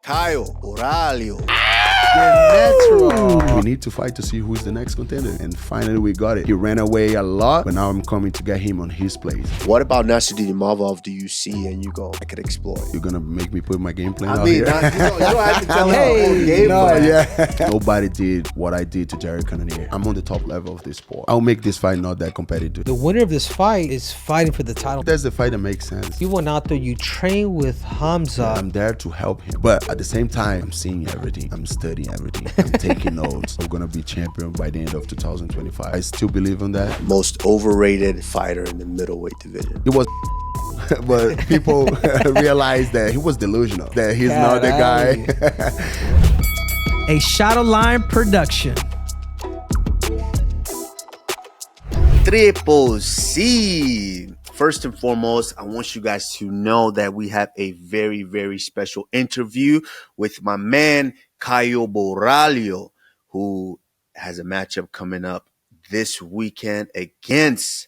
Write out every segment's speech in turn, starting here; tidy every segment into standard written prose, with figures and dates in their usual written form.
CAIO BORRALHO. We need to fight to see who's the next contender. And finally we got it. He ran away a lot, but now I'm coming to get him on his place. What about Nasruddin Imavov do you see and you go, I could exploit? You're gonna make me put my game plan out I mean, here? you don't have to tell him the whole game plan. Yeah. Nobody did what I did to Jared Cannonier. I'm on the top level of this sport. I'll make this fight not that competitive. The winner of this fight is fighting for the title. That's the fight that makes sense. You went out there, you trained with Hamza. I'm there to help him. But at the same time, I'm seeing everything. I'm studying everything. I'm taking notes. I'm gonna be champion by the end of 2025. I still believe in that. Most overrated fighter in the middleweight division. It was but people realized that he was delusional, that he's not the guy. A Shadowline production. Triple C. First and foremost, I want you guys to know that we have a very, very special interview with my man, CAIO BORRALHO, who has a matchup coming up this weekend against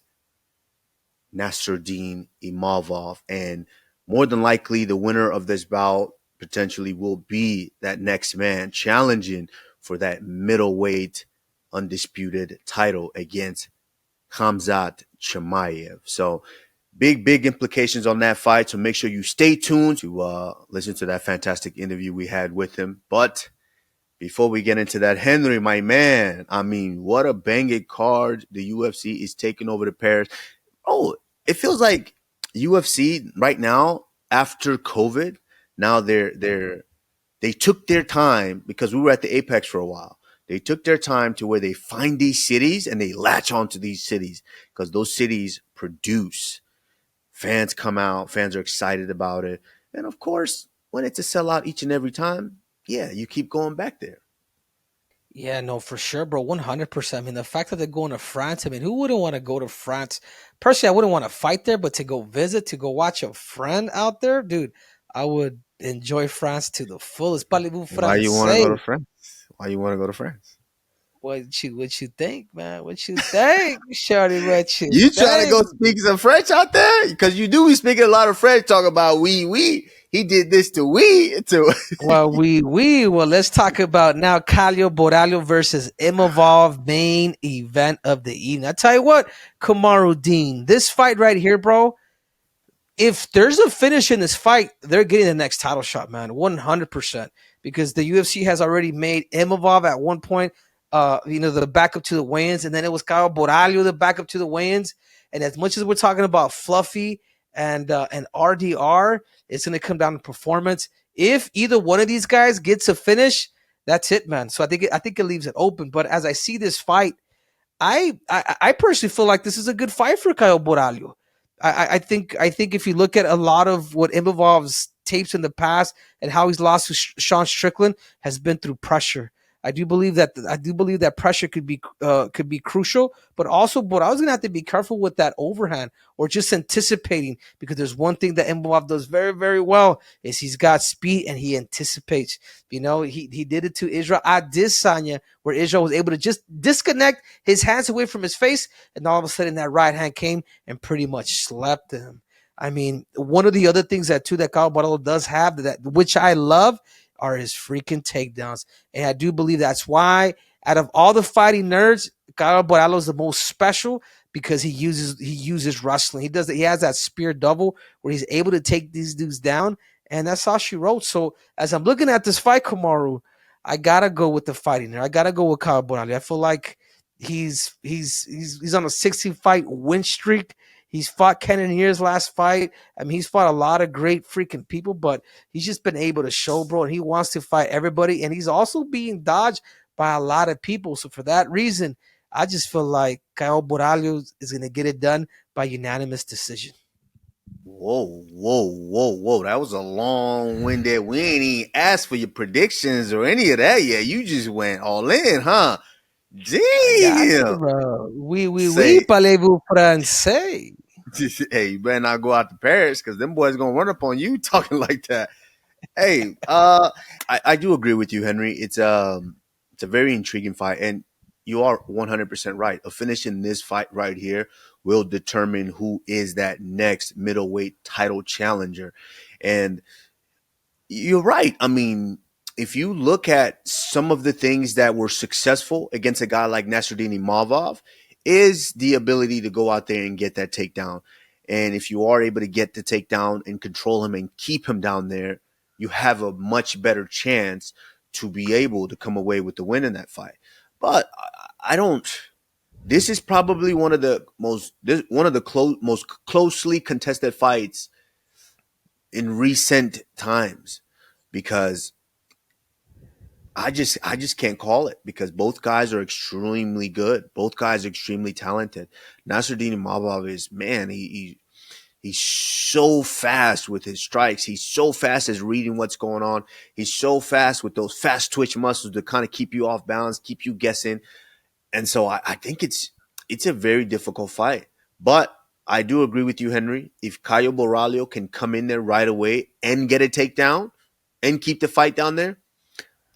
Nasruddin Imavov. And more than likely, the winner of this bout potentially will be that next man challenging for that middleweight undisputed title against Khamzat Chimaev. So big implications on that fight. So make sure you stay tuned to listen to that fantastic interview we had with him. But before we get into that, Henry, my man, I mean, what a banging card the UFC is taking over to Paris. Oh, it feels like UFC right now, after COVID, now they took their time, because we were at the Apex for a while. They took their time to where they find these cities and they latch onto these cities because those cities produce. Fans come out, fans are excited about it. And of course, when it's a sellout each and every time, yeah, you keep going back there. Yeah, no, for sure, bro. 100%. I mean, the fact that they're going to France, I mean, who wouldn't want to go to France? Personally, I wouldn't want to fight there, but to go visit, to go watch a friend out there, dude, I would enjoy France to the fullest. Why you want to go to France? Why you want to go to France? What you think, man? What you think, shorty? What you trying to go speak some French out there? Because you do be speaking a lot of French, talking about we. He did this to we. Well, Well, let's talk about now CAIO BORRALHO versus Imavov, main event of the evening. I tell you what, Kamaruddin, this fight right here, bro, if there's a finish in this fight, they're getting the next title shot, man, 100%. Because the UFC has already made Imavov at one point, the backup to the weigh-ins, and then it was CAIO BORRALHO, the backup to the weigh-ins. And as much as we're talking about fluffy and RDR, it's going to come down to performance. If either one of these guys gets a finish, that's it, man. So I think it leaves it open. But as I see this fight, I personally feel like this is a good fight for CAIO BORRALHO. I think if you look at a lot of what Imavov's tapes in the past and how he's lost to Sean Strickland has been through pressure. I do believe that pressure could be crucial, but also, I was gonna have to be careful with that overhand or just anticipating, because there's one thing that Imavov does very, very well is he's got speed and he anticipates. You know, he did it to Israel Adesanya, where Israel was able to just disconnect his hands away from his face, and all of a sudden that right hand came and pretty much slapped him. I mean, one of the other things that CAIO BORRALHO does have that which I love are his freaking takedowns. And I do believe that's why, out of all the fighting nerds, CAIO BORRALHO is the most special, because he uses wrestling. He has that spear double where he's able to take these dudes down, and that's how she wrote. So as I'm looking at this fight, Kamaru, I gotta go with the fighting nerd. I gotta go with CAIO BORRALHO. I feel like he's on a 60-fight win streak. He's fought Cannonier's last fight. I mean, he's fought a lot of great freaking people, but he's just been able to show, bro, and he wants to fight everybody. And he's also being dodged by a lot of people. So for that reason, I just feel like CAIO BORRALHO is going to get it done by unanimous decision. Whoa. That was a long-winded. We ain't even asked for your predictions or any of that yet. You just went all in, huh? Damn. Oui, parlez-vous français? Hey, you better not go out to Paris, because them boys gonna run up on you talking like that. Hey, I do agree with you, Henry. It's a very intriguing fight, and you are 100% right. A finish in this fight right here will determine who is that next middleweight title challenger. And You're right. I mean, if you look at some of the things that were successful against a guy like Nasruddin Imavov, is the ability to go out there and get that takedown. And if you are able to get the takedown and control him and keep him down there, you have a much better chance to be able to come away with the win in that fight. But I don't. This is probably one of the most closely contested fights in recent times, because I just can't call it, because both guys are extremely good. Both guys are extremely talented. Nasruddin Imavov is, man, he's so fast with his strikes. He's so fast as reading what's going on. He's so fast with those fast twitch muscles to kind of keep you off balance, keep you guessing. And so I think it's a very difficult fight. But I do agree with you, Henry. If CAIO Borralho can come in there right away and get a takedown and keep the fight down there,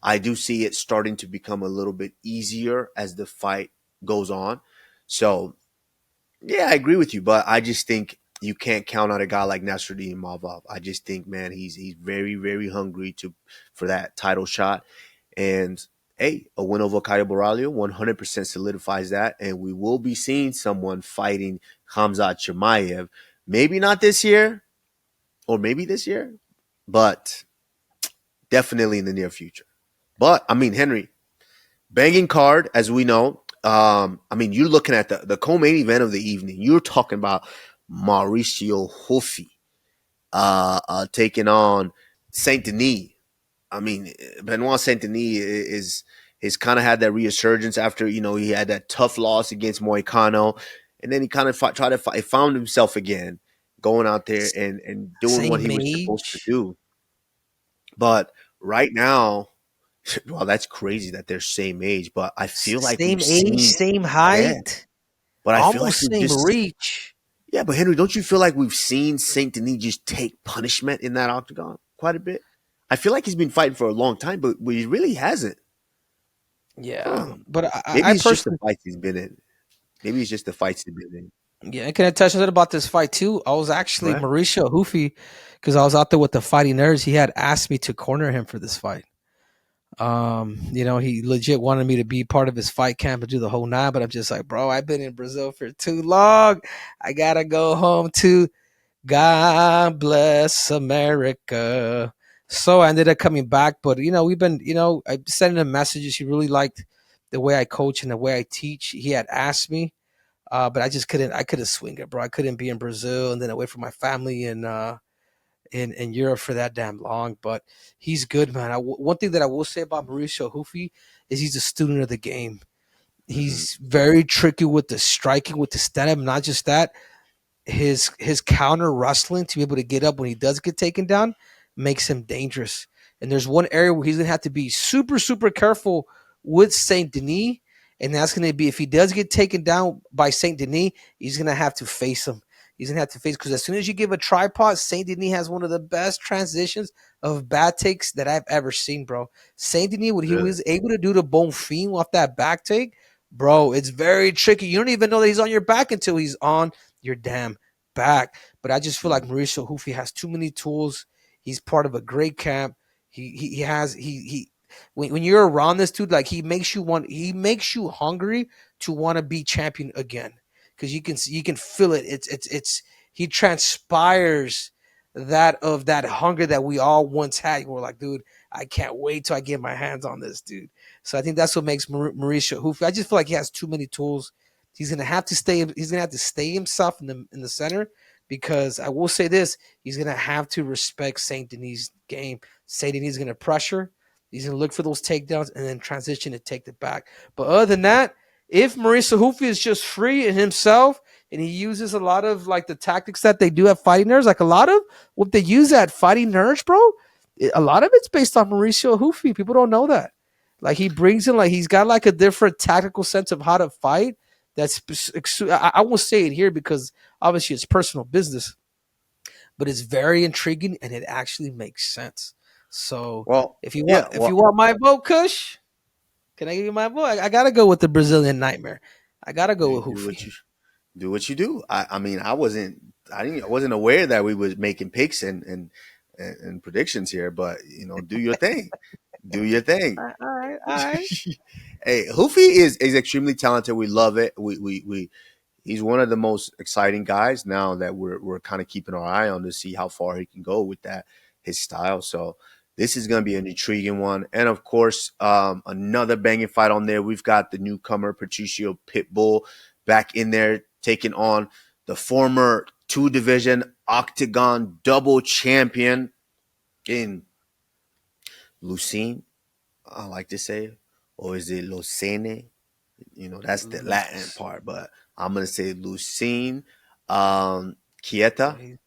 I do see it starting to become a little bit easier as the fight goes on. So, yeah, I agree with you, but I just think you can't count on a guy like Nasruddin Imavov. I just think, man, he's very, very hungry for that title shot. And hey, a win over CAIO Borralho 100% solidifies that, and we will be seeing someone fighting Khamzat Chimaev. Maybe not this year, or maybe this year, but definitely in the near future. But, I mean, Henry, banging card, as we know. I mean, you're looking at the co-main event of the evening. You're talking about Mauricio Hufi taking on Saint Denis. I mean, Benoit Saint Denis is kind of had that resurgence after, he had that tough loss against Moicano, and then he kind of found himself again, going out there and doing what he Same was supposed to age. do. But right now, well, that's crazy that they're same age, but I feel like we've Same age, seen, same yeah, height, but I feel like almost we've same just, reach. yeah, but Henry, don't you feel like we've seen Saint Denis just take punishment in that octagon quite a bit? I feel like he's been fighting for a long time, but he really hasn't. Yeah, Huh. but Maybe I it's just the personally, fights he's been in. Maybe it's just the fights he's been in. yeah, can I touch a little about this fight too? I was Go actually ahead. Mauricio Hufi, because I was out there with the Fighting Nerds. He had asked me to corner him for this fight. He legit wanted me to be part of his fight camp and do the whole nine, but I'm just like, bro, I've been in Brazil for too long. I gotta go home to God bless America. So I ended up coming back, but we've been, I sending him messages. He really liked the way I coach and the way I teach. He had asked me, but I just couldn't. I couldn't swing it, bro. I couldn't be in Brazil and then away from my family and in Europe for that damn long. But he's good, man. One thing that I will say about Mauricio Hufi is he's a student of the game. Mm-hmm. He's very tricky with the striking, with the stand up. Not just that, his counter wrestling to be able to get up when he does get taken down makes him dangerous. And there's one area where he's gonna have to be super, super careful with Saint Denis, and that's gonna be if he does get taken down by Saint Denis, he's gonna have to face him. He's gonna have to face because as soon as you give a tripod, Saint Denis has one of the best transitions of bad takes that I've ever seen, bro. Saint Denis, what he Really? was able to do to Bonfim off that back take, bro, it's very tricky. You don't even know that he's on your back until he's on your damn back. But I just feel like Mm-hmm. Mauricio Hufi has too many tools. He's part of a great camp. He has he when you're around this dude, like he makes you hungry to want to be champion again. Because you can feel it. It's he transpires that hunger that we all once had. We're like, dude, I can't wait till I get my hands on this dude. So I think that's what makes Mauricio Hufi. I just feel like he has too many tools. He's gonna have to stay. He's gonna have to stay himself in the center because I will say this: he's gonna have to respect Saint Denis' game. Saint Denis is gonna pressure. He's gonna look for those takedowns and then transition to take it back. But other than that, if Mauricio Hufi is just free in himself and he uses a lot of like the tactics that they do at Fighting Nerds, like a lot of what they use at Fighting Nerds, bro, a lot of it's based on Mauricio Hufi. People don't know that. Like he brings in, like he's got like a different tactical sense of how to fight. That's I won't say it here because obviously it's personal business, but it's very intriguing and it actually makes sense. So Well, if you want, yeah. if you want my vote, Kush, can I give you my vote? I gotta go with the Brazilian Nightmare. I gotta go You with do Hoofy. what you do. I mean, I wasn't aware that we was making picks, and and predictions here, but do your thing. Do your thing. All right. Hey, Hoofy is extremely talented. We love it. He's one of the most exciting guys now that we're kind of keeping our eye on to see how far he can go with his style. So this is going to be an intriguing one. And of course, another banging fight on there. We've got the newcomer Patricio Pitbull back in there taking on the former 2-division Octagon double champion in Lucene, I like to say, or is it Lucene? That's the Latin part, but I'm gonna say Lucene Quieta.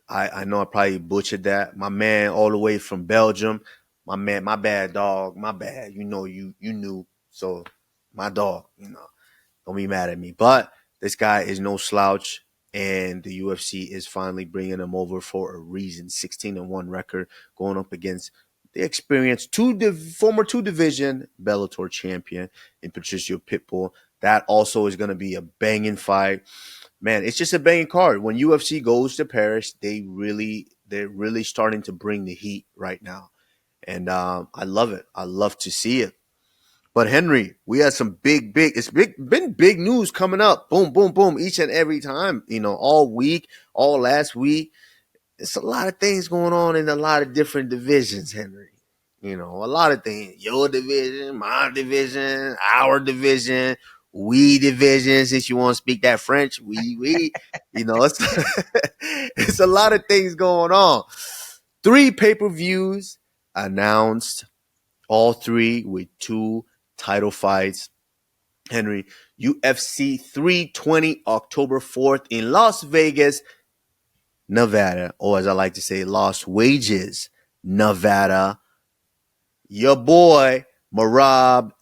I know I probably butchered that. My man, all the way from Belgium. My man, my bad, dog. My bad. You knew. So my dog. Don't be mad at me. But this guy is no slouch, and the UFC is finally bringing him over for a reason. 16-1 record, going up against the experienced former 2-division Bellator champion in Patricio Pitbull. That also is going to be a banging fight. Man, it's just a banging card. When UFC goes to Paris, they're really starting to bring the heat right now, and I love it. I love to see it. But Henry, we had some been big news coming up. Boom, boom, boom, each and every time. All week, all last week. It's a lot of things going on in a lot of different divisions, Henry. A lot of things. Your division, my division, our division, we division. Since you want to speak that French, we. It's a lot of things going on. 3 pay-per-views announced. All 3 with 2 title fights. Henry, UFC 320, October 4th in Las Vegas, Nevada, or as I like to say, Las Wages, Nevada. Your boy, Merab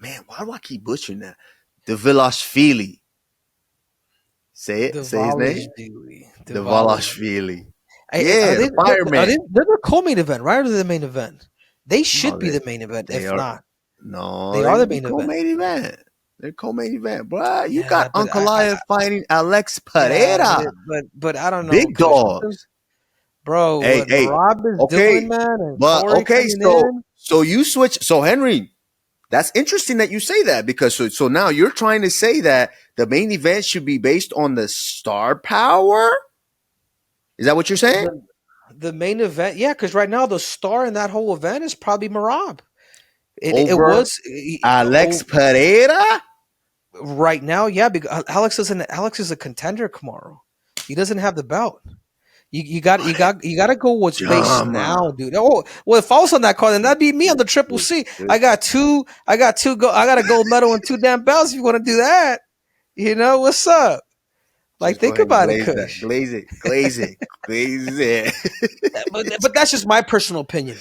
man, why do I keep butchering that? Dvalishvili. Say it. Say his name. Dvalishvili. Yeah, the fireman. They're the co-main event, right? Or the main event? They should be the main event, if not. No, they are the main event. They're co-main event, bro. You got Ankalaev fighting Alex Pereira. But I don't know. Big dogs. Bro, hey, Rob is doing, man. And but Corey okay, so you switch. So Henry, that's interesting that you say that, because so now you're trying to say that the main event should be based on the star power? Is that what you're saying? The main event, yeah, because right now the star in that whole event is probably Merab. It was Alex Pereira right now, yeah. Because Alex is a contender tomorrow. He doesn't have the belt. You got to go what's based now, dude. Oh well, if I was on that card, then that'd be me on the Triple C. I got a gold medal and 2 damn belts. If you want to do that, what's up? Like, think about it, Kush. Glaze it. But that's just my personal opinion,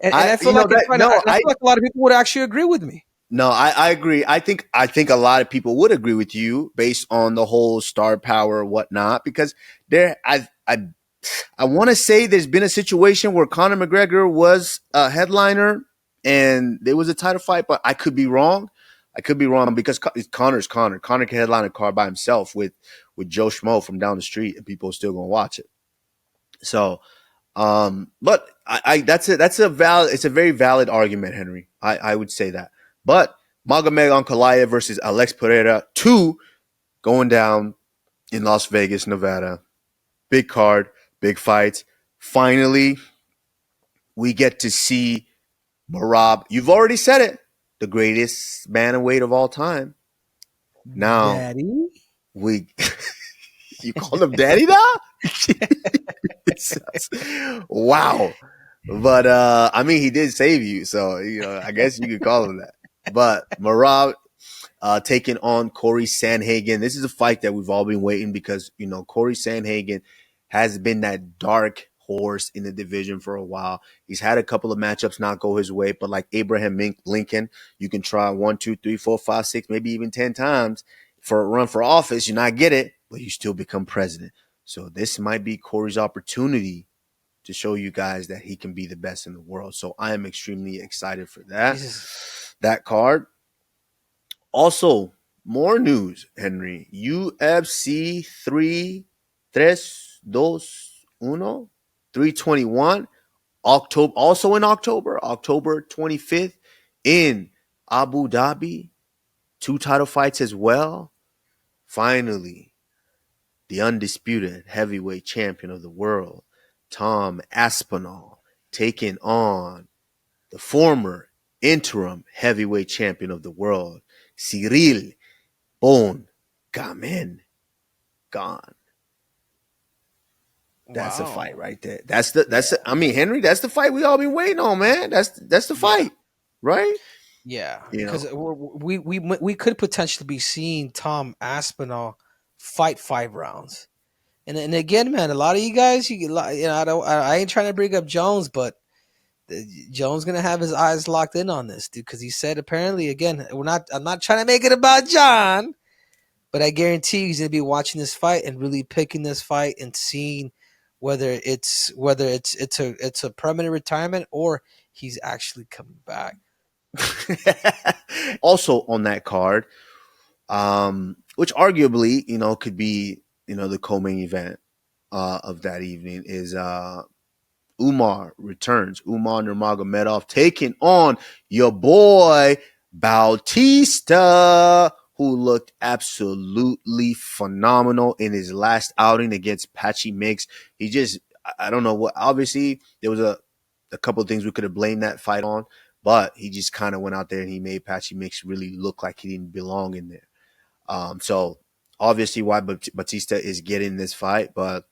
and I feel like I feel like a lot of people would actually agree with me. No, I agree. I think a lot of people would agree with you based on the whole star power and whatnot, because I want to say there's been a situation where Conor McGregor was a headliner and there was a title fight, but I could be wrong. Because Conor's Conor. Conor can headline a card by himself with Joe Schmo from down the street, and people are still going to watch it. So, but it's a very valid argument, Henry. I would say that. But Magomed Ankalaev versus Alex Pereira 2 going down in Las Vegas, Nevada. Big card, big fights. Finally, we get to see Merab. You've already said it. The greatest bantamweight of all time. Now, Daddy? You call him Daddy now? Wow. But, he did save you. So, I guess you could call him that. But Merab taking on Corey Sandhagen. This is a fight that we've all been waiting, because, Corey Sandhagen has been that dark horse in the division for a while. He's had a couple of matchups not go his way, but like Abraham Lincoln, you can try 1, 2, 3, 4, 5, 6, maybe even 10 times for a run for office. You not get it, but you still become president. So this might be Corey's opportunity to show you guys that he can be the best in the world. So I am extremely excited for that card. Also, more news, Henry. UFC 3-2 321. October, also in October 25th in Abu Dhabi. 2 title fights as well. Finally, the undisputed heavyweight champion of the world, Tom Aspinall, taking on the former interim heavyweight champion of the world, Cyril Bon Gamen. Gone. That's a fight right there. I mean, Henry, that's the fight we all been waiting on, man. That's the fight, right? Yeah, You know. because we could potentially be seeing Tom Aspinall fight 5 rounds, and again, man, a lot of you guys, I ain't trying to bring up Jones, but Jones gonna have his eyes locked in on this, dude, because he said apparently again, I'm not trying to make it about John, but I guarantee he's gonna be watching this fight and really picking this fight and seeing whether it's a permanent retirement or he's actually coming back. Also on that card, which arguably, could be, the co-main event of that evening is Umar returns. Umar Nurmagomedov taking on your boy Bautista, who looked absolutely phenomenal in his last outing against Patchy Mix. He just, I don't know what, obviously there was a couple of things we could have blamed that fight on, but he just kind of went out there and he made Patchy Mix really look like he didn't belong in there. So obviously why Batista is getting this fight, but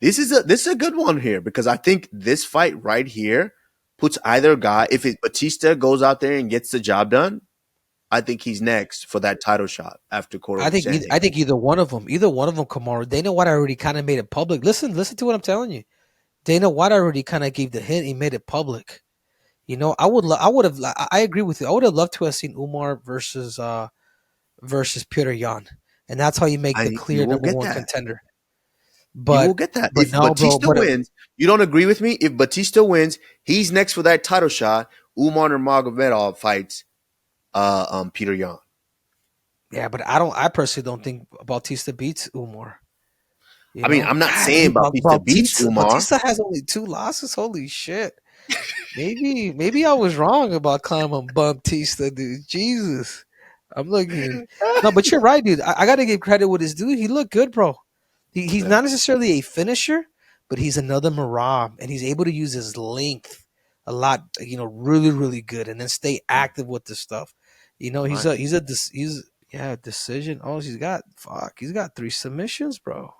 this is a good one here because I think this fight right here puts either guy, if Batista goes out there and gets the job done, I think he's next for that title shot after Corey. I think either one of them, Kamaru. Dana White already kind of made it public. Listen to what I'm telling you. Dana White already kind of gave the hint. He made it public. I agree with you. I would have loved to have seen Umar versus Peter Yan, and that's how you make the clear number one contender. But you will get that. If Batista wins, you don't agree with me? If Batista wins, he's next for that title shot. Umar Nurmagomedov fights Peter Yan. Yeah, but I personally don't think Bautista beats Umar. I mean, I'm not saying Bautista beats Umar. Bautista has only 2 losses. Holy shit. Maybe I was wrong about climbing Bautista, dude. Jesus. I'm looking. No, but you're right, dude. I got to give credit with his dude. He looked good, bro. He's not necessarily a finisher, but he's another Marab, and he's able to use his length a lot, really, really good, and then stay active with the stuff. He's a decision. Oh, he's got 3 submissions, bro.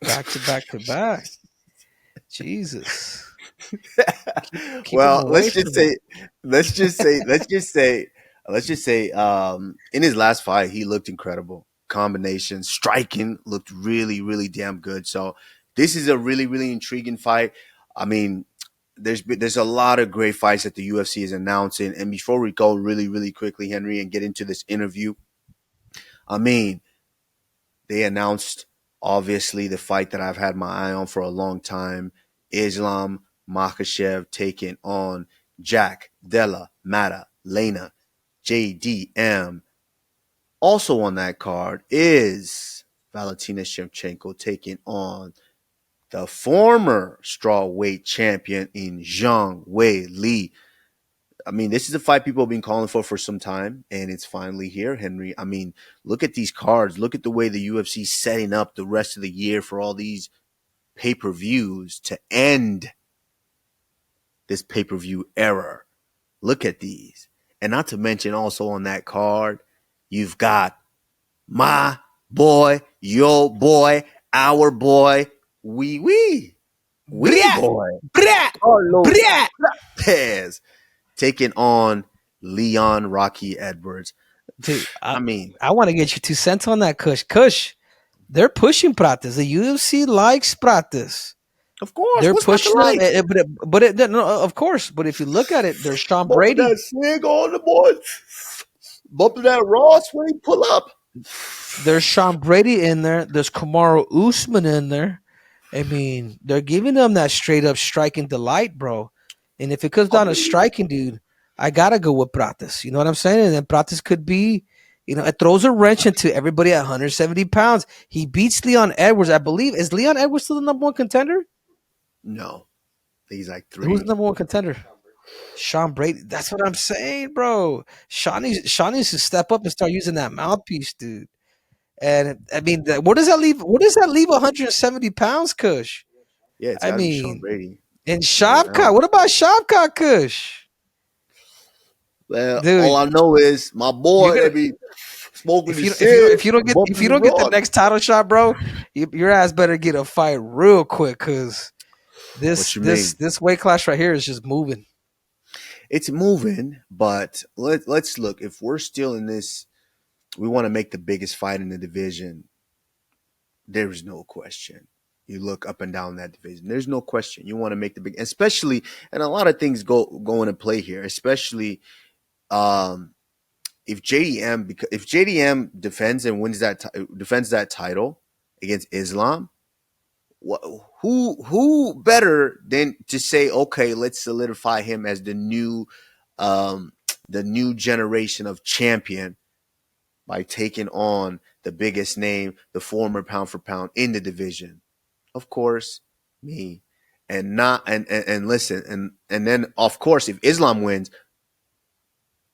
Back to back. Jesus. Well, let's just say, in his last fight, he looked incredible. Combination, striking looked really, really damn good. So this is a really, really intriguing fight. I mean, there's a lot of great fights that the UFC is announcing. And before we go really, really quickly, Henry, and get into this interview, I mean, they announced obviously the fight that I've had my eye on for a long time. Islam Makhachev taking on Jack Della Maddalena, JDM. Also on that card is Valentina Shevchenko taking on the former strawweight champion in Zhang Wei Li. I mean, this is a fight people have been calling for some time, and it's finally here, Henry. I mean, look at these cards. Look at the way the UFC is setting up the rest of the year for all these pay-per-views to end this pay-per-view era. Look at these. And not to mention also on that card, you've got my boy, your boy, our boy, we boy, Carlos Lopez taking on Leon Rocky Edwards. Dude, I mean, I want to get you 2 cents on that, Kush. They're pushing Prates. The UFC likes Prates. Of course, they're pushing it, of course. But if you look at it, there's Sean Brady. That swing on the board. Bumping that Ross when he pull up. There's Sean Brady in there. There's Kamaru Usman in there. I mean, they're giving them that straight up striking delight, bro. And if it comes down to striking, dude, I gotta go with Prates. You know what I'm saying? And then Prates could be, You know, it throws a wrench into everybody at 170 pounds. He beats Leon Edwards, I believe. Is Leon Edwards still the number one contender? No, he's like Who's 3. the number one contender? Sean Brady. That's what I'm saying, bro. Sean needs to step up and start using that mouthpiece, dude. And I mean, what does that leave? What does that leave 170 pounds, Kush? Yeah, it's I got to be Sean mean, Brady. and Shavkat. What about Shavkat, Kush? Well, Dude, all I know is my boy you're that gonna- be smoking the if you don't get the next title shot, bro, your ass better get a fight real quick, because What you mean? this weight class right here is just moving. It's moving, but let's look. If we're still in this, we want to make the biggest fight in the division. There is no question. You look up and down that division. There's no question. You want to make the big, especially, and a lot of things go into play here. Especially if JDM defends and wins defends that title against Islam. Who better than to say, okay, let's solidify him as the new generation of champion by taking on the biggest name, the former pound for pound in the division. Of course, me. And not and listen, and then of course if Islam wins,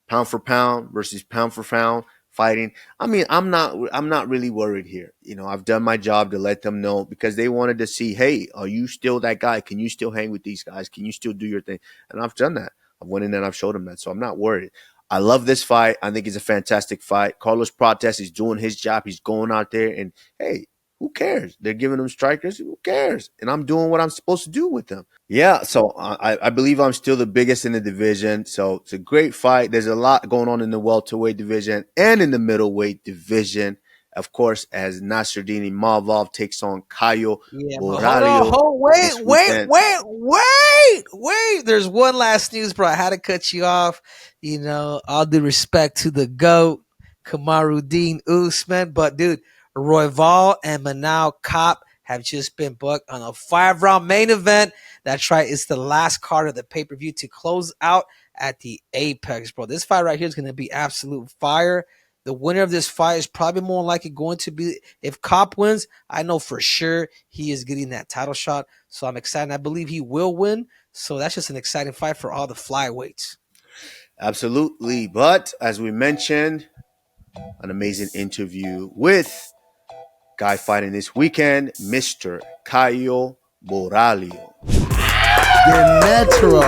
pound for pound versus pound for pound fighting. I mean, I'm not really worried here. You know, I've done my job to let them know, because they wanted to see, hey, are you still that guy? Can you still hang with these guys? Can you still do your thing? And I've done that. I went in and I've showed them that. So I'm not worried. I love this fight. I think it's a fantastic fight. Carlos Prates is doing his job. He's going out there and, hey, who cares? They're giving them strikers. Who cares? And I'm doing what I'm supposed to do with them. Yeah, so I believe I'm still the biggest in the division. So it's a great fight. There's a lot going on in the welterweight division and in the middleweight division. Of course, as Nasruddin Imavov takes on CAIO Borralho. Wait. There's one last news, bro. I had to cut you off. You know, all due respect to the GOAT, Kamaruddin Usman. But, dude, Royval and Manal Kopp have just been booked on a 5-round main event. That's right. It's the last card of the pay-per-view to close out at the Apex, bro. This fight right here is going to be absolute fire. The winner of this fight is probably more likely going to be, if Kopp wins, I know for sure he is getting that title shot. So I'm excited. I believe he will win. So that's just an exciting fight for all the flyweights. Absolutely. But as we mentioned, an amazing interview with guy fighting this weekend, Mr. CAIO Borralho. The natural.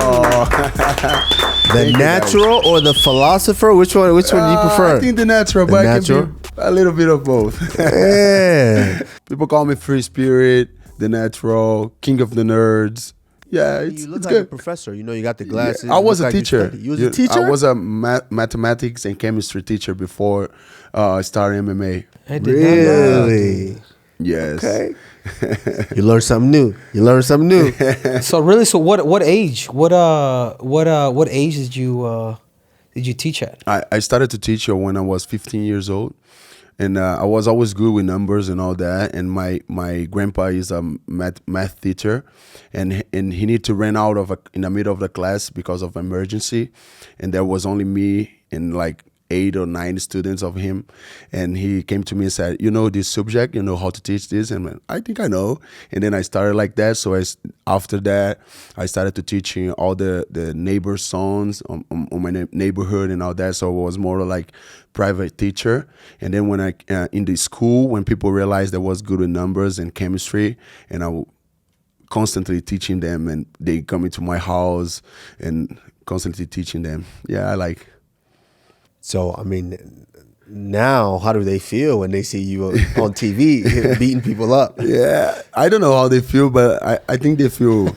The natural or the philosopher? Which one do you prefer? I think the natural, but I can be a little bit of both. Yeah. People call me Free Spirit, the natural, King of the Nerds. Yeah, You look it's like good. a professor. You know, you got the glasses. Yeah, I was You a look like teacher. You was a teacher? I was a mathematics and chemistry teacher before I started MMA. I did not know. Really? Yes. Okay. You learned something new. So really, so what age? What age did you teach at? I started to teach when I was 15 years old. And I was always good with numbers and all that. And my grandpa is a math teacher, and he needed to run out in the middle of the class because of emergency, and there was only me and like 8 or 9 students of him. And he came to me and said, you know this subject, you know how to teach this? And I think I know. And then I started like that. So after that, I started to teaching all the neighbors' sons on my neighborhood and all that. So it was more like private teacher. And then when I in the school, when people realized I was good with numbers and chemistry, and I constantly teaching them, and they come into my house and constantly teaching them. Yeah, I like. So, I mean, now how do they feel when they see you on TV beating people up? Yeah, I don't know how they feel, but I think they feel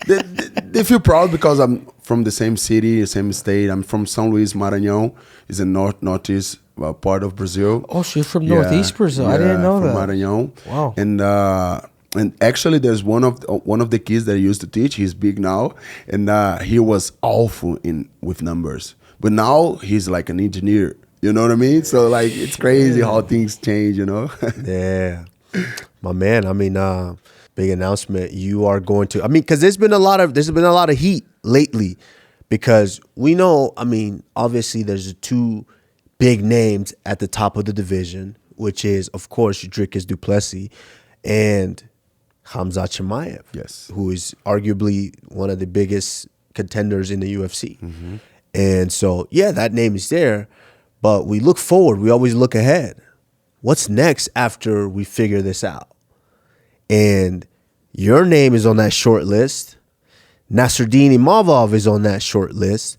they feel proud because I'm from the same city, the same state. I'm from São Luís, Maranhão. It's in northeast part of Brazil. Oh, so you're from Northeast Brazil. I didn't know that. From Maranhão. Wow. And actually, there's one of the kids that I used to teach. He's big now, and he was awful with numbers. But now he's like an engineer. You know what I mean? So like it's crazy how things change. You know? Yeah, my man. I mean, big announcement. You are going to. I mean, because there's been a lot of heat lately, because we know. I mean, obviously there's 2 big names at the top of the division, which is, of course, Dricus du Plessis and Khamzat Chimaev, Yes. who is arguably one of the biggest contenders in the UFC. And so, yeah, that name is there, but we look forward. We always look ahead. What's next after we figure this out? And your name is on that short list. Nasruddin Imavov is on that short list.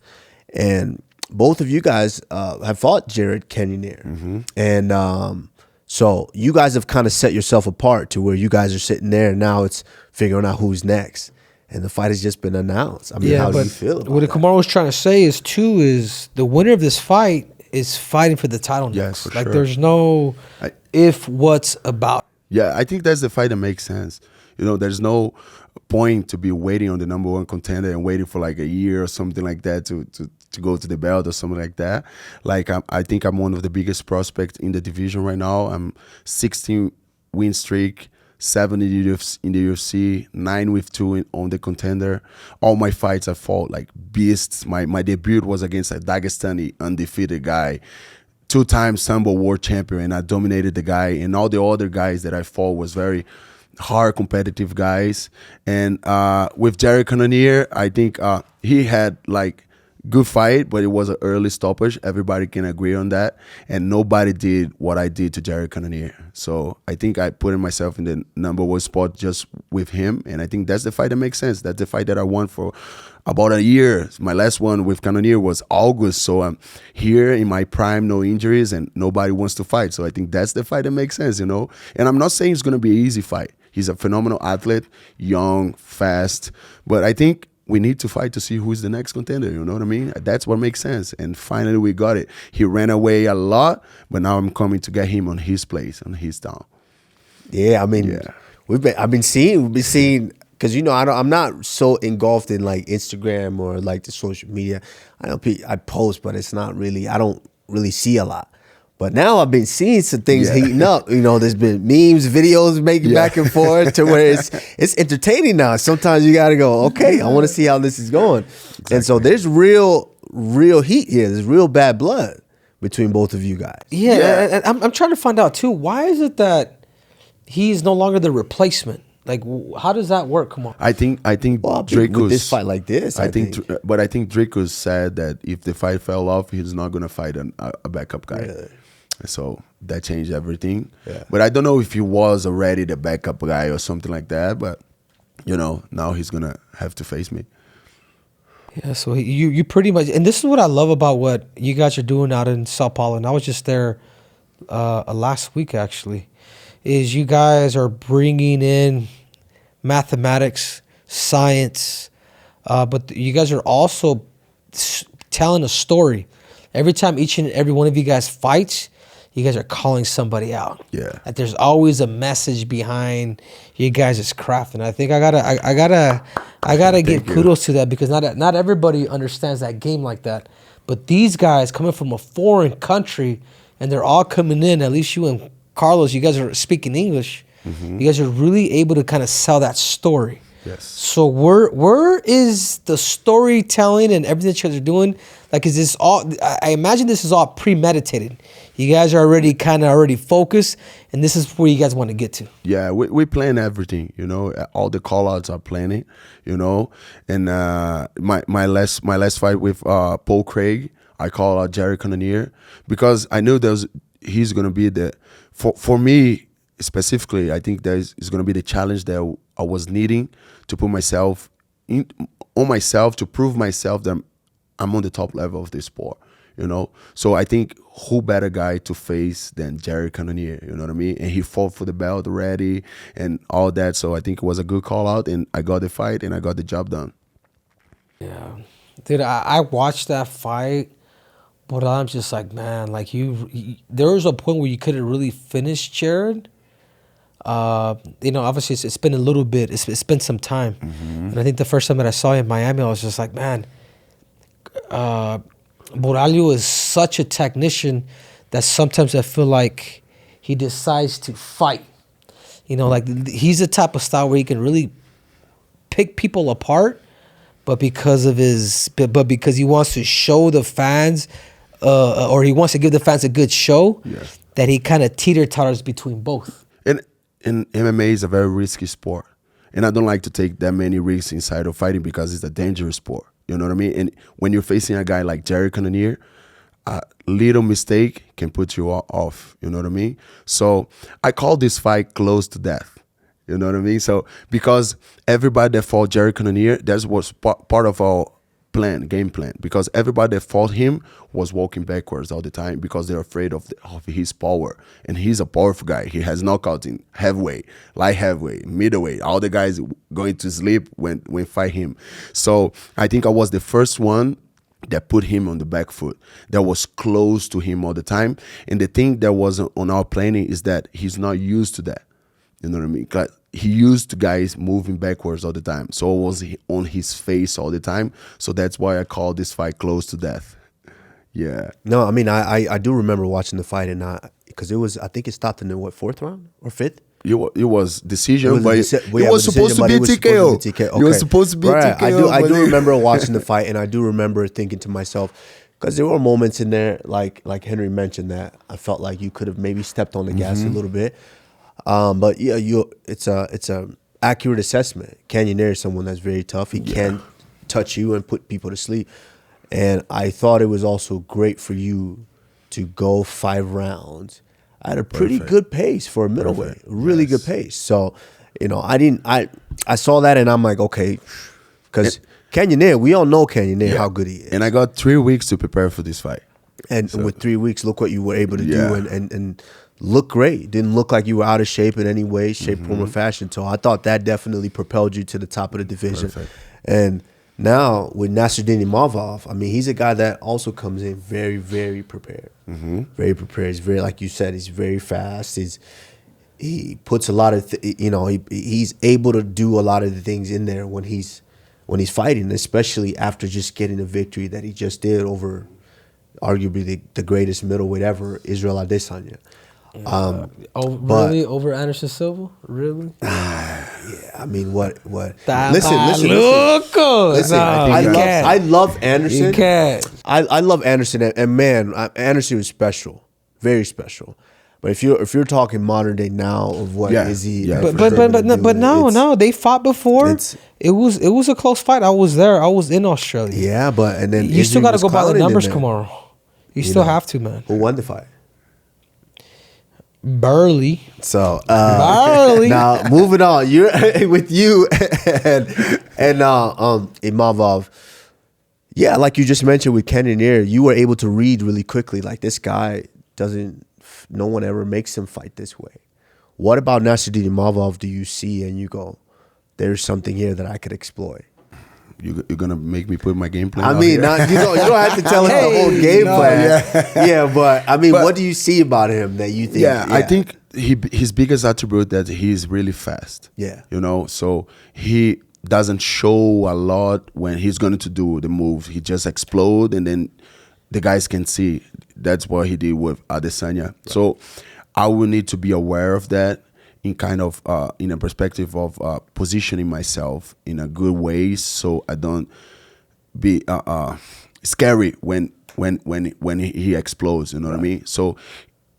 And both of you guys have fought Jared Cannonier. And so you guys have kind of set yourself apart to where you guys are sitting there, and now it's figuring out who's next. And the fight has just been announced. I mean, how do you feel about what that? Kamaru was trying to say is, too, is the winner of this fight is fighting for the title next. for Like, sure. there's no if, what's, about. Yeah, I think that's the fight that makes sense. You know, there's no point to be waiting on the number one contender and waiting for like a year or something like that to go to the belt or something like that. Like, I think I'm one of the biggest prospects in the division right now. I'm 16 win streak, 7 in the UFC, 9 with 2 on the contender. All my fights I fought like beasts. My debut was against a Dagestani undefeated guy, 2-time Sambo world champion, and I dominated the guy. And all the other guys that I fought was very hard competitive guys. And with Jared Cannonier, I think he had like good fight, but it was an early stoppage. Everybody can agree on that. And nobody did what I did to Jared Cannonier. So I think I put myself in the number one spot just with him. And I think that's the fight that makes sense. That's the fight that I won for about a year. My last one with Cannonier was August. So I'm here in my prime, no injuries, and nobody wants to fight. So I think that's the fight that makes sense, you know. And I'm not saying it's going to be an easy fight. He's a phenomenal athlete, young, fast. But I think we need to fight to see who's the next contender, you know what I mean? That's what makes sense. And finally we got it. He ran away a lot, but now I'm coming to get him on his place, on his town. Yeah, I mean, we've been seeing, because you know I'm not so engulfed in like Instagram or like the social media. I post, but it's not really. I don't really see a lot. But now I've been seeing some things heating up. You know, there's been memes, videos making back and forth to where it's entertaining now. Sometimes you got to go, okay, I want to see how this is going. Exactly. And so there's real heat here. There's real bad blood between both of you guys. Yeah. And I'm trying to find out too. Why is it that he's no longer the replacement? Like, how does that work? Come on. I think Dricus, with this fight like this, I think Dricus said that if the fight fell off, he's not going to fight a backup guy. Really? So that changed everything. Yeah. But I don't know if he was already the backup guy or something like that. But, you know, now he's going to have to face me. Yeah, so you pretty much, and this is what I love about what you guys are doing out in Sao Paulo. And I was just there last week, actually, is you guys are bringing in mathematics, science, but you guys are also telling a story. Every time each and every one of you guys fights, you guys are calling somebody out. Yeah. Like there's always a message behind you guys' craft, and I think I gotta give kudos to that, because not everybody understands that game like that. But these guys coming from a foreign country, and they're all coming in. At least you and Carlos, you guys are speaking English. Mm-hmm. You guys are really able to kind of sell that story. Yes. So where is the storytelling and everything that you guys are doing? Like, is this all? I imagine this is all premeditated. You guys are already focused, and this is where you guys want to get to. Yeah, we plan everything. You know, all the call-outs are planning. You know, and my last fight with Paul Craig, I call out Jared Cannonier because I knew he's gonna be the for me specifically. I think is gonna be the challenge that I was needing to put myself on myself to prove myself that I'm on the top level of this sport, you know? So I think who better guy to face than Jared Cannonier, you know what I mean? And he fought for the belt already and all that. So I think it was a good call out, and I got the fight and I got the job done. Yeah. Dude, I watched that fight, but I'm just like, man, like there was a point where you couldn't really finish Jared. You know, obviously it's been a little bit, it's been some time. Mm-hmm. And I think the first time that I saw him in Miami, I was just like, man, Borralho is such a technician that sometimes I feel like he decides to fight. You know, like he's the type of style where he can really pick people apart, but because he wants to show the fans or he wants to give the fans a good show, Yeah. that he kind of teeter-totters between both. And MMA is a very risky sport. And I don't like to take that many risks inside of fighting because it's a dangerous sport. You know what I mean? And when you're facing a guy like Jerry Cannonier, a little mistake can put you off. You know what I mean? So I call this fight close to death. You know what I mean? So because everybody that fought Jerry Cannonier, that was part of our game plan. Because everybody that fought him was walking backwards all the time because they're afraid of his power. And he's a powerful guy. He has knockout in heavyweight, light heavyweight, middleweight. All the guys going to sleep when fight him. So I think I was the first one that put him on the back foot, that was close to him all the time. And the thing that was on our planning is that he's not used to that. You know what I mean? He used to guys moving backwards all the time. So it was on his face all the time. So that's why I call this fight close to death. Yeah. No, I mean, I do remember watching the fight, and because I think it stopped in the, fourth round or fifth? It was decision, It but was it was supposed to be TKO. It was supposed to be TKO. I do remember watching the fight, and I do remember thinking to myself, because there were moments in there, like Henry mentioned, that I felt like you could have maybe stepped on the gas a little bit. But yeah, it's a accurate assessment. Cannonier is someone that's very tough. He can touch you and put people to sleep. And I thought it was also great for you to go 5 rounds at a pretty good pace for a middleweight, really good pace. So, I saw that and I'm like, okay, because Cannonier, we all know Cannonier, how good he is. And I got 3 weeks to prepare for this fight. And with 3 weeks, look what you were able to do and look great. Didn't look like you were out of shape in any way, shape, form, or fashion. So I thought that definitely propelled you to the top of the division. Perfect. And now with Nasruddin Imavov, I mean, he's a guy that also comes in very, very prepared. Very prepared. He's very, like you said, he's very fast. He puts a lot of, he's able to do a lot of the things in there when he's fighting, especially after just getting a victory that he just did over arguably the greatest middleweight ever, Israel Adesanya. Really? Over Anderson Silva? Really? Yeah, I mean, what? Listen. I love Anderson. You can't. I love Anderson, and man, Anderson was special, very special. But if you're talking modern day now of what is he? Yeah, But no, they fought before. It was a close fight. I was there. I was in Australia. Yeah, and then you still got to go by the numbers tomorrow. You still have to, man. Who won the fight? Barralho. So Barralho. now moving on, you're with you and Imavov. Yeah, like you just mentioned with Cannonier, you were able to read really quickly. Like, this guy no one ever makes him fight this way. What about Nasruddin Imavov do you see and you go, there's something here that I could exploit? You're gonna make me put my game plan. I mean, you don't have to tell us the whole game plan. Yeah, but I mean, what do you see about him that you think? Yeah, I think his biggest attribute that he's really fast. Yeah, so he doesn't show a lot when he's going to do the move. He just explode, and then the guys can see. That's what he did with Adesanya. Right. So I will need to be aware of that in kind of in a perspective of positioning myself in a good way, so I don't be scary when he explodes. You know what I mean? So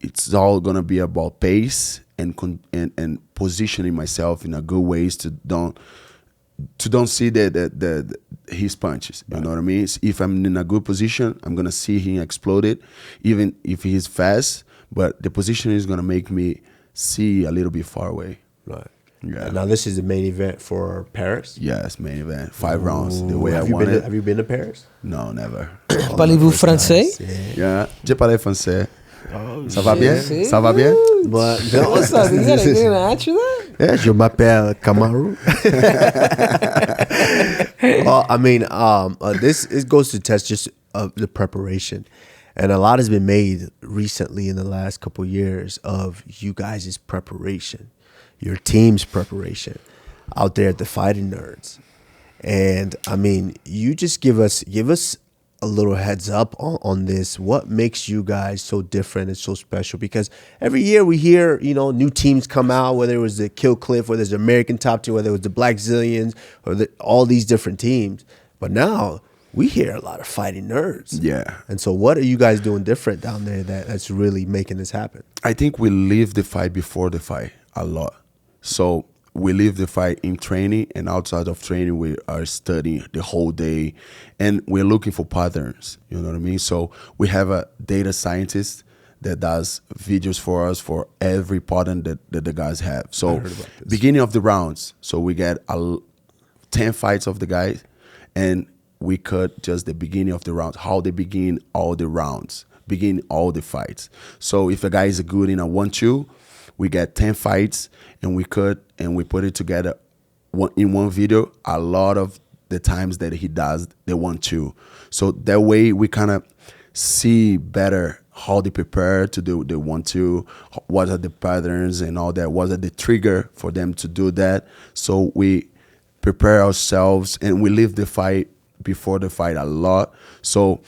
it's all gonna be about pace and positioning myself in a good ways to don't see his punches. You know what I mean? If I'm in a good position, I'm gonna see him exploded, even if he's fast. But the position is gonna make me see a little bit far away. Right. Yeah. And now this is the main event for Paris? Yes, main event. 5 rounds, the way I want it. Have you been to Paris? No, never. Parlez-vous français? Yeah, je parle français. Ça va bien? Ça va bien? But What's up? You gonna answer that? Yeah, je m'appelle Kamaru. Well, I mean, it goes to test just the preparation. And a lot has been made recently in the last couple of years of you guys' preparation, your team's preparation out there at the Fighting Nerds. And I mean, you just give us a little heads up on this. What makes you guys so different and so special? Because every year we hear, new teams come out, whether it was the Kill Cliff, whether it's the American Top Team, whether it was the Black Zillions, or all these different teams. But now we hear a lot of fighting nerds. Yeah. And so what are you guys doing different down there that's really making this happen? I think we live the fight before the fight a lot. So we live the fight in training, and outside of training, we are studying the whole day, and we're looking for patterns. You know what I mean? So we have a data scientist that does videos for us for every pattern that the guys have. So beginning of the rounds, so we get 10 fights of the guys, and we cut just the beginning of the rounds, how they begin all the rounds, begin all the fights. So if a guy is good in a 1-2, we get 10 fights, and we cut and we put it together in one video a lot of the times that he does the 1-2. So that way we kind of see better how they prepare to do the 1-2, what are the patterns and all that, what are the trigger for them to do that. So we prepare ourselves, and we live the fight before the fight a lot. So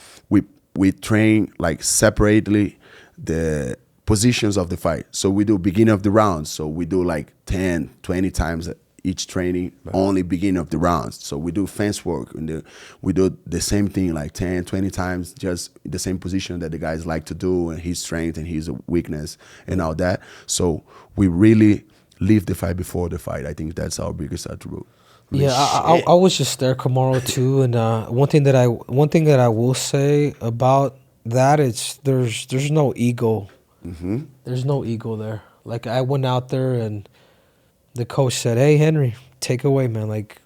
we train like separately the positions of the fight. So we do beginning of the rounds. So we do like 10, 20 times each training, only beginning of the rounds. So we do fence work, and we do the same thing like 10, 20 times, just the same position that the guys like to do, and his strength and his weakness and all that. So we really live the fight before the fight. I think that's our biggest attribute. Yeah, I was just there, Kamaru, too, and one thing that I will say about that is there's no ego. Mm-hmm. There's no ego there. Like, I went out there and the coach said, "Hey, Henry, take away, man. Like,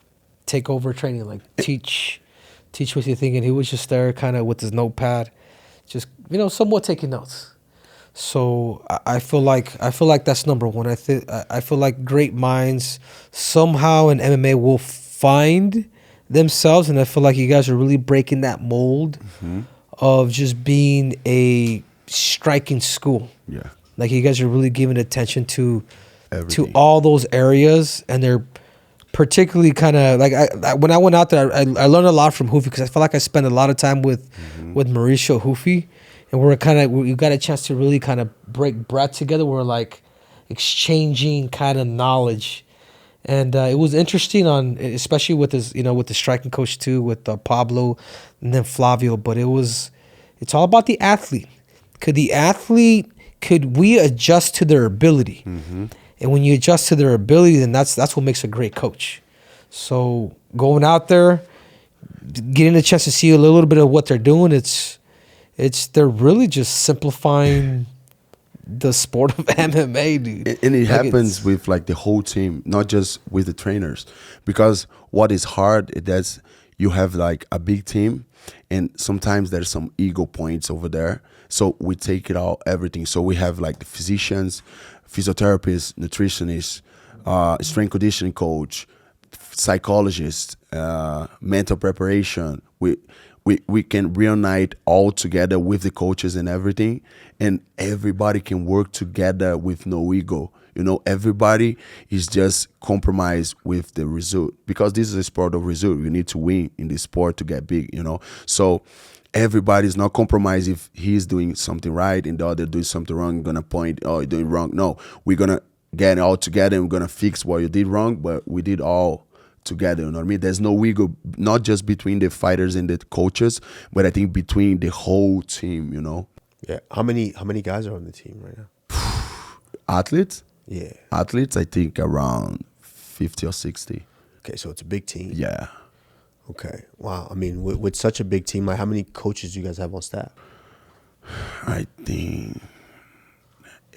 take over training. Like, teach what you think." And he was just there, kind of with his notepad, just somewhat taking notes. So I feel like that's number one. I feel like great minds somehow in MMA will find themselves, and I feel like you guys are really breaking that mold of just being a striking school. Yeah. Like, you guys are really giving attention to Everything. all those areas, and they're particularly kind of like when I went out there, I learned a lot from Hoofy, because I feel like I spent a lot of time with Mauricio Hoofy, and we got a chance to really kind of break bread together. We're like exchanging kind of knowledge, and it was interesting especially with his with the striking coach too, with Pablo and then Flavio. But it's all about the athlete. Could we adjust to their ability? And when you adjust to their ability, then that's what makes a great coach. So going out there, getting a chance to see a little bit of what they're doing, they're really just simplifying the sport of MMA, dude. And it happens with like the whole team, not just with the trainers. Because what is hard is that you have like a big team, and sometimes there's some ego points over there. So we take it all, everything. So we have like the physicians, physiotherapists, nutritionists, strength conditioning coach, psychologist, mental preparation. We can reunite all together with the coaches and everything, and everybody can work together with no ego. Everybody is just compromised with the result, because this is a sport of result. You need to win in this sport to get big, So everybody's not compromised if he's doing something right and the other doing something wrong. You're gonna point, oh, you're doing wrong. No, we're gonna get it all together and we're gonna fix what you did wrong, but we did all together. You know what I mean? There's no ego, not just between the fighters and the coaches, but I think between the whole team. Yeah. How many guys are on the team right now? Athletes? Yeah. Athletes, I think around 50 or 60. Okay, so it's a big team. Yeah. Okay. Wow. I mean, with such a big team, like, how many coaches do you guys have on staff? I think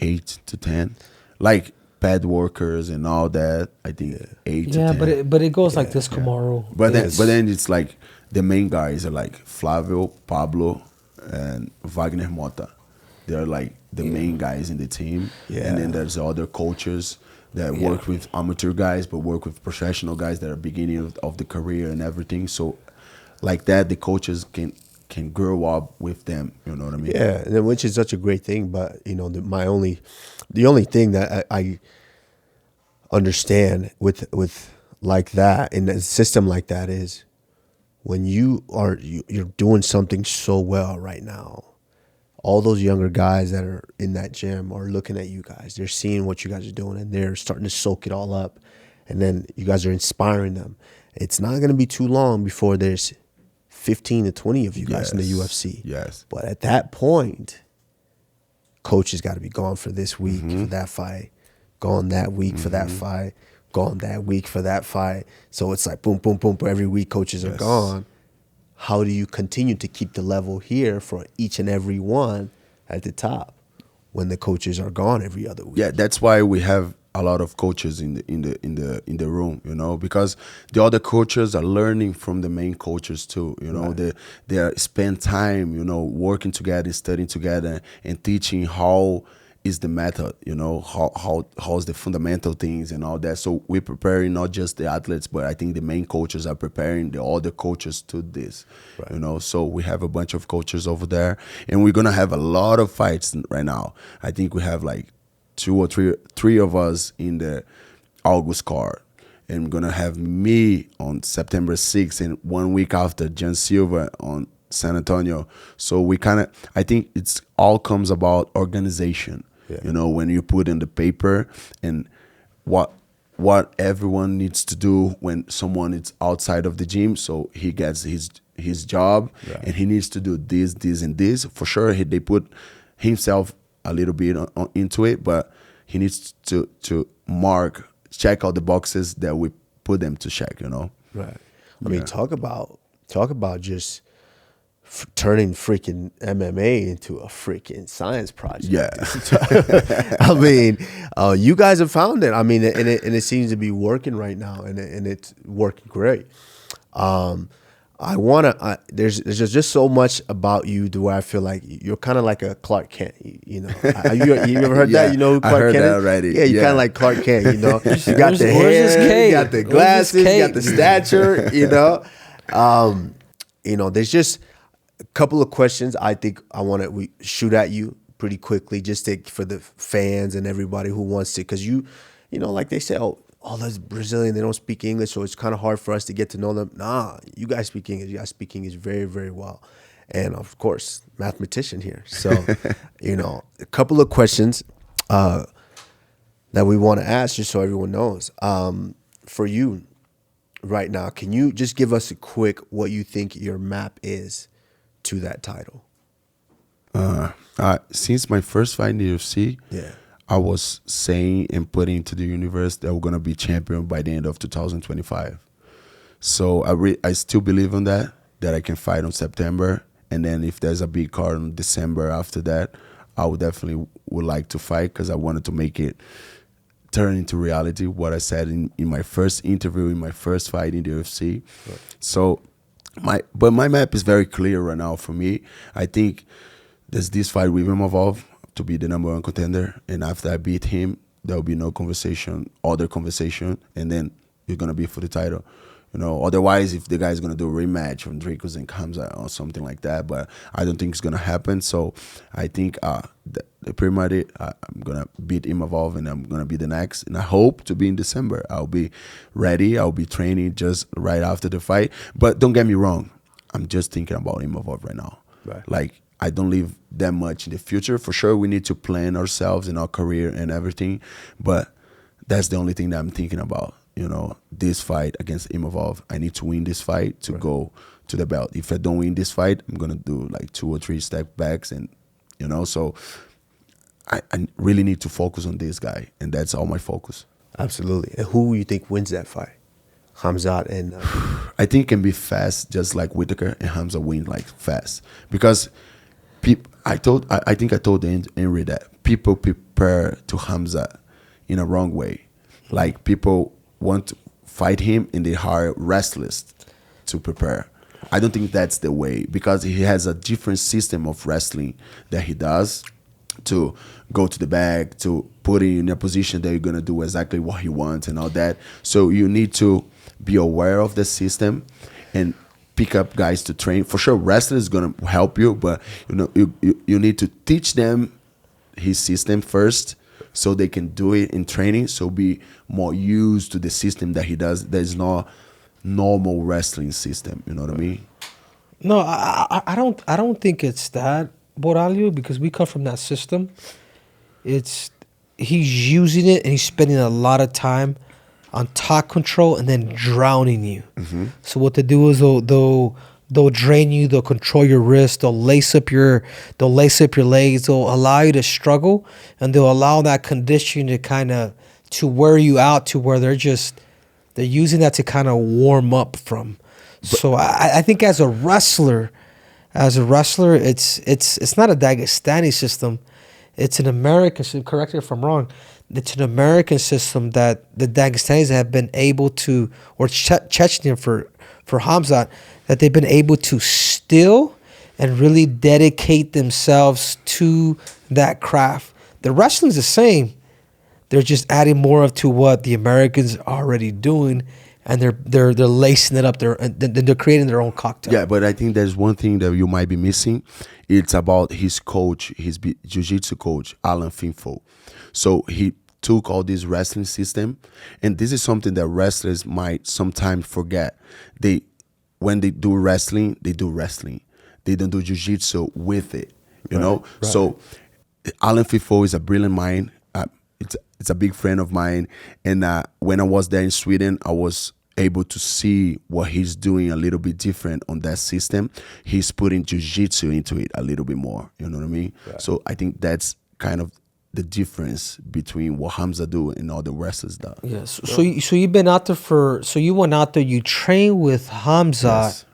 8 to 10. Like pad workers and all that. I think 8 to 10. Yeah, but it goes like this, Kamaru. But then it's like the main guys are like Flavio, Pablo, and Wagner Mota. They're like the main guys in the team. Yeah. And then there's other coaches that work with amateur guys, but work with professional guys that are beginning of the career and everything. So like that, the coaches can grow up with them. You know what I mean? Yeah, and then, which is such a great thing. But the only thing that I understand with like that, in a system like that, is when you're doing something so well right now, all those younger guys that are in that gym are looking at you guys. They're seeing what you guys are doing, and they're starting to soak it all up. And then you guys are inspiring them. It's not going to be too long before there's 15 to 20 of you guys in the UFC. Yes. But at that point, coach has got to be gone for this week for that fight, gone that week for that fight, gone that week for that fight. So it's like boom, boom, boom. Every week coaches are gone. How do you continue to keep the level here for each and every one at the top when the coaches are gone every other week? Yeah, that's why we have a lot of coaches in the room, you know, because the other coaches are learning from the main coaches too, you know. They are spend time, you know, working together, studying together, and teaching how is the method, you know, how's the fundamental things and all that. So we're preparing not just the athletes, but I think the main coaches are preparing the other coaches to this, you know. So we have a bunch of coaches over there, and we're gonna have a lot of fights right now. I think we have like three of us in the August card, and we're gonna have me on September 6th, and 1 week after Jan Silva on San Antonio. So we I think it's all comes about organization. You know, when you put in the paper and what everyone needs to do when someone is outside of the gym, so he gets his job and he needs to do this, and this. For sure, they put himself a little bit into it, but he needs to check out the boxes that we put them to check, you know. Right. I mean, talk about just turning freaking MMA into a freaking science project. Yeah. I mean, you guys have found it. I mean, and it seems to be working right now, and it's working great. There's just so much about you to where I feel like you're kind of like a Clark Kent, you know. You ever heard that? You know who Clark Kent is? I heard that already. Yeah, you're kind of like Clark Kent, you know. You got the hair, you got the glasses, you got the stature, you know. You know, there's just a couple of questions I think we shoot at you pretty quickly, just for the fans and everybody who wants to, because you know, like they say, oh, those Brazilian, they don't speak English, so it's kind of hard for us to get to know them. Nah, you guys speak English. You guys speak English very, very well. And of course, mathematician here. So, you know, a couple of questions that we want to ask, just so everyone knows. For you right now, can you just give us a quick what you think your map is to that title? Since my first fight in the UFC, I was saying and putting into the universe that we're gonna be champion by the end of 2025. So I still believe in that I can fight on September, and then if there's a big card in December after that, I would definitely like to fight, because I wanted to make it turn into reality what I said in my first interview, in my first fight in the UFC. Right. So my map is very clear right now for me. I think there's this fight with Imavov to be the #1 contender, and after I beat him, there will be no other conversation, and then you're gonna be for the title. You know, otherwise, if the guy's gonna do a rematch from Dricos and Kamza or something like that, but I don't think it's gonna happen. So I think the primary, I'm gonna beat Imavov, and I'm gonna be the next. And I hope to be in December. I'll be ready. I'll be training just right after the fight. But don't get me wrong, I'm just thinking about Imavov right now. Right. Like, I don't live that much in the future. For sure, we need to plan ourselves in our career and everything, but that's the only thing that I'm thinking about. You know, this fight against Imavov, I need to win this fight to go to the belt. If I don't win this fight, I'm gonna do like 2 or 3 step backs, and you know, so I really need to focus on this guy, and that's all my focus. Absolutely. And who you think wins that fight? Hamzat and I think it can be fast, just like Whitaker, and Hamza win like fast, because I think I told Henry that people prepare to Hamza in a wrong way. Like, people want to fight him and they hire wrestlers to prepare. I don't think that's the way, because he has a different system of wrestling that he does to go to the bag, to put you in a position that you're going to do exactly what he wants and all that. So you need to be aware of the system and pick up guys to train. For sure, wrestling is going to help you, but you know, you need to teach them his system first, so they can do it in training, so be more used to the system that he does. There's no normal wrestling system, you know what I mean? No, I don't think it's that, Borralho, because we come from that system. He's using it, and he's spending a lot of time on talk control and then drowning you. Mm-hmm. So what they do is they'll they'll drain you, they'll control your wrist, they'll lace up your legs, they'll allow you to struggle, and they'll allow that conditioning to kind of to wear you out to where they're using that to kind of warm up from. So I think as a wrestler, it's not a Dagestani system. It's an American system. Correct me if I'm wrong. It's an American system that the Dagestanis have been able to, or Chechnya for Khamzat, that they've been able to still and really dedicate themselves to that craft. The wrestling's the same. They're just adding more to what the Americans are already doing, and they're lacing it up. They're creating their own cocktail. Yeah, but I think there's one thing that you might be missing. It's about his coach, his jiu-jitsu coach, Alan Finfo. So he took all this wrestling system, and this is something that wrestlers might sometimes forget. When they do wrestling, they do wrestling. They don't do jiu-jitsu with it, you know? Right. So Alan Finfo is a brilliant mind. It's a big friend of mine, and when I was there in Sweden, I was able to see what he's doing a little bit different on that system. He's putting jiu-jitsu into it a little bit more, you know what I mean? Right. So I think that's kind of the difference between what Hamza do and all the wrestlers do. Yes. So you've been out there you went out there, you trained with Hamza. Yes.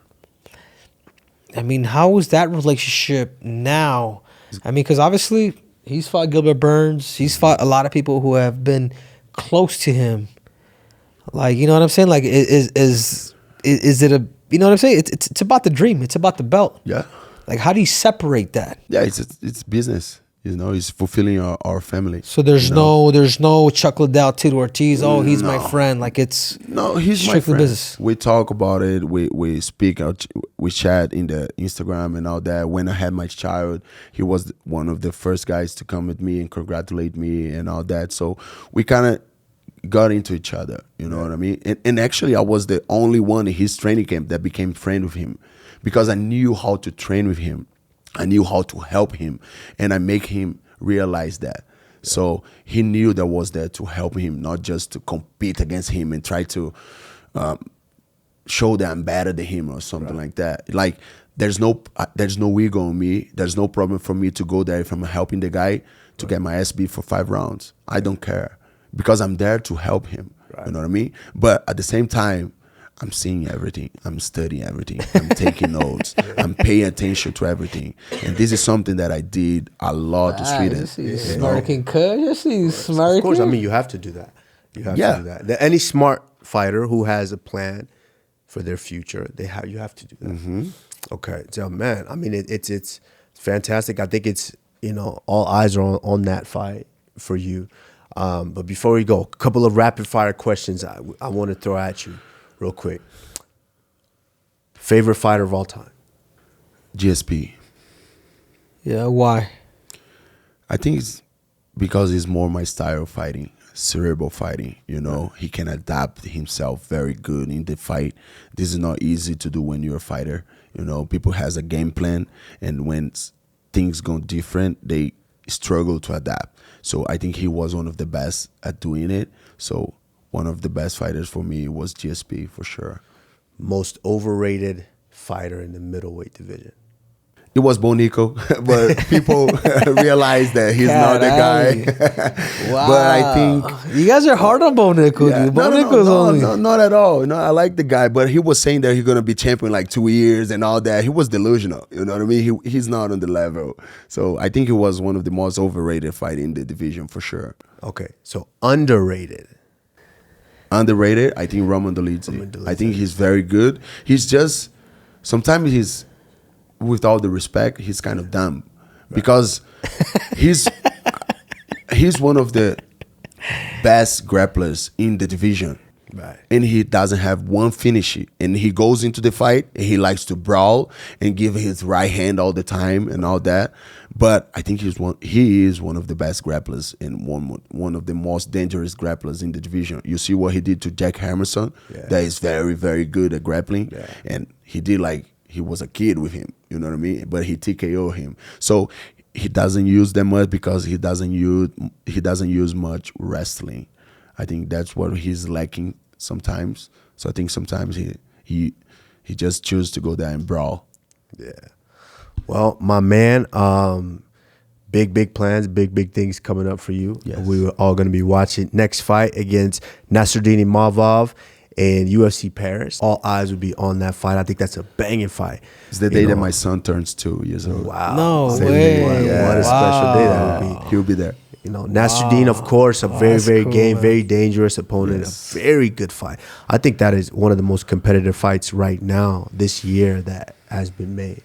I mean, how was that relationship now? I mean, because obviously he's fought Gilbert Burns. He's fought a lot of people who have been close to him. Like, you know what I'm saying? Like, is it a, you know what I'm saying? It's about the dream. It's about the belt. Yeah. Like, how do you separate that? Yeah, it's business. You know, it's fulfilling our family. So there's no Chuck Liddell, Tito Ortiz. Oh, he's my friend. Like, it's he's my friend. Business. We talk about it. We speak. We chat in the Instagram and all that. When I had my child, he was one of the first guys to come with me and congratulate me and all that. So we kind of got into each other. You know what I mean? And actually, I was the only one in his training camp that became friend with him, because I knew how to train with him. I knew how to help him, and I make him realize that. So he knew that I was there to help him, not just to compete against him and try to show that I'm better than him or something like that. Like, there's no ego on me. There's no problem for me to go there if I'm helping the guy to get my ass beat for 5 rounds. I don't care, because I'm there to help him. You know what I mean? But at the same time, I'm seeing everything. I'm studying everything. I'm taking notes. I'm paying attention to everything. And this is something that I did a lot to Sweden. Smirking, cuz. You see smirking. Of course, I mean, you have to do that. You have to do that. Any smart fighter who has a plan for their future, you have to do that. Mm-hmm. Okay, so man, I mean, it's fantastic. I think it's, you know, all eyes are on that fight for you. But before we go, a couple of rapid fire questions I want to throw at you. Real quick. Favorite fighter of all time? GSP. Yeah, why? I think it's because it's more my style of fighting, cerebral fighting. You know, he can adapt himself very good in the fight. This is not easy to do when you're a fighter. You know, people has a game plan, and when things go different, they struggle to adapt. So I think he was one of the best at doing it. So one of the best fighters for me was GSP, for sure. Most overrated fighter in the middleweight division? It was Bonico, but people realize that he's not the guy. Wow. But I think you guys are hard on Bonico, dude. No, not at all. No, I like the guy, but he was saying that he's gonna be champion like 2 years and all that. He was delusional. You know what I mean? He's not on the level. So I think he was one of the most overrated fighters in the division, for sure. Okay, so underrated. Underrated, I think Roman Dolidze. I think he's very good. He's just, sometimes he's, with all the respect, he's kind of dumb. Right. Because he's one of the best grapplers in the division. Right. And he doesn't have one finish. And he goes into the fight and he likes to brawl and give his right hand all the time and all that. But I think he is one of the best grapplers and one of the most dangerous grapplers in the division. You see what he did to Jack Hermanson? Yeah. That is very, very good at grappling. Yeah. And he did like he was a kid with him, you know what I mean? But he TKO him. So he doesn't use them much because he doesn't use much wrestling. I think that's what he's lacking sometimes. So I think sometimes he he just chose to go there and brawl. Yeah. Well, my man, big plans, big things coming up for you. Yes. We were all going to be watching next fight against Nasruddin Imavov in UFC Paris. All eyes will be on that fight. I think that's a banging fight. It's the day that my son turns 2 years old. Wow. No Same way. day. What a special day that would be. He'll be there. You know, Nasruddin, of course, a That's very cool, game, man. very dangerous opponent, Yes. a very good fight. I think that is one of the most competitive fights right now this year that has been made.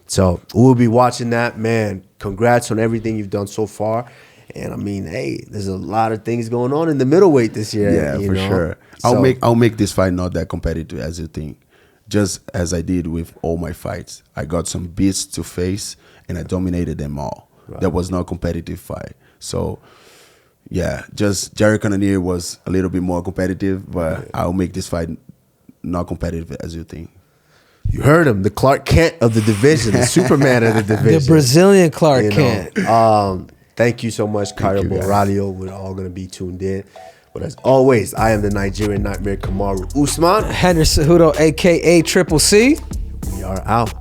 So we'll be watching that, man. Congrats on everything you've done so far. And I mean, hey, there's a lot of things going on in the middleweight this year. Yeah, you for know? sure. So, I'll make this fight not that competitive as you think. Just as I did with all my fights, I got some beats to face, and I dominated them all. Right. That was not a competitive fight. So, yeah, just Jerry Cannonier was a little bit more competitive, but I'll make this fight not competitive as you think. you heard him, the Clark Kent of the division, the Superman of the division. The Brazilian Clark You know, Kent. thank you so much, CAIO you, guys. Borralho. We're all going to be tuned in. But as always, I am the Nigerian Nightmare, Kamaru Usman. Henry Cejudo, a.k.a. Triple C. We are out.